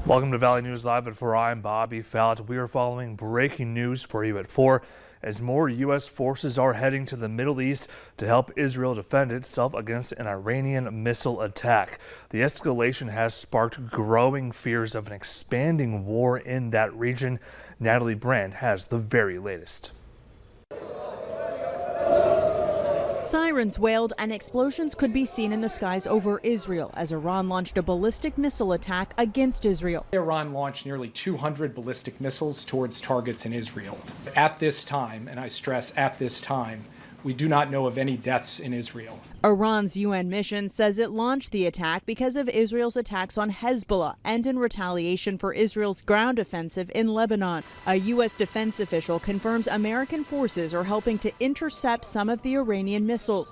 Welcome to Valley News Live at 4. I'm Bobby Fallett. We are following breaking news for you at 4 as more U.S. forces are heading to the Middle East to help Israel defend itself against an Iranian missile attack. The escalation has sparked growing fears of an expanding war in that region. Natalie Brand has the very latest. Sirens wailed and explosions could be seen in the skies over Israel as Iran launched a ballistic missile attack against Israel. Iran launched nearly 200 ballistic missiles towards targets in Israel. At this time, and I stress at this time, we do not know of any deaths in Israel. Iran's UN mission says it launched the attack because of Israel's attacks on Hezbollah and in retaliation for Israel's ground offensive in Lebanon. A U.S. defense official confirms American forces are helping to intercept some of the Iranian missiles.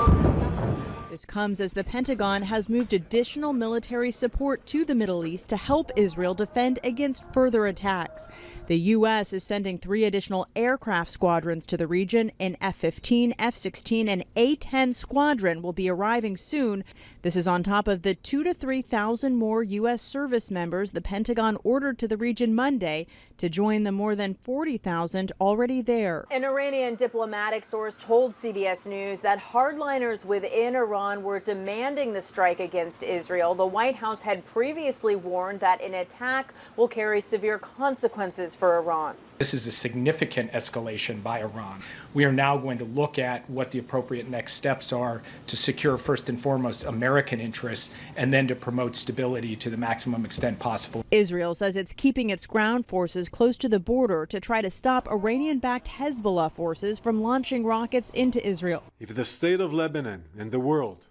This comes as the Pentagon has moved additional military support to the Middle East to help Israel defend against further attacks. The U.S. is sending 3 additional aircraft squadrons to the region. An F-15, F-16, and A-10 squadron will be arriving soon. This is on top of the 2,000 to 3,000 more U.S. service members the Pentagon ordered to the region Monday to join the more than 40,000 already there. An Iranian diplomatic source told CBS News that hardliners within Iran were demanding the strike against Israel. The White House had previously warned that an attack will carry severe consequences for Iran. This is a significant escalation by Iran. We are now going to look at what the appropriate next steps are to secure first and foremost American interests and then to promote stability to the maximum extent possible. Israel says it's keeping its ground forces close to the border to try to stop Iranian-backed Hezbollah forces from launching rockets into Israel. If the state of Lebanon and the world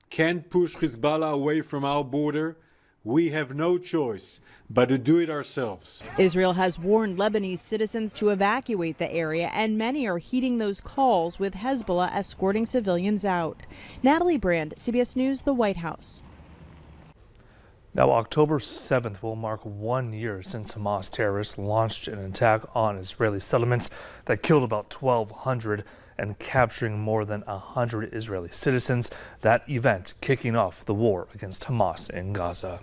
can't push Hezbollah away from our border, we have no choice but to do it ourselves. Israel has warned Lebanese citizens to evacuate the area, and many are heeding those calls with Hezbollah escorting civilians out. Natalie Brand, CBS News, the White House. Now, October 7th will mark 1 year since Hamas terrorists launched an attack on Israeli settlements that killed about 1,200 and capturing more than 100 Israeli citizens. That event kicking off the war against Hamas in Gaza.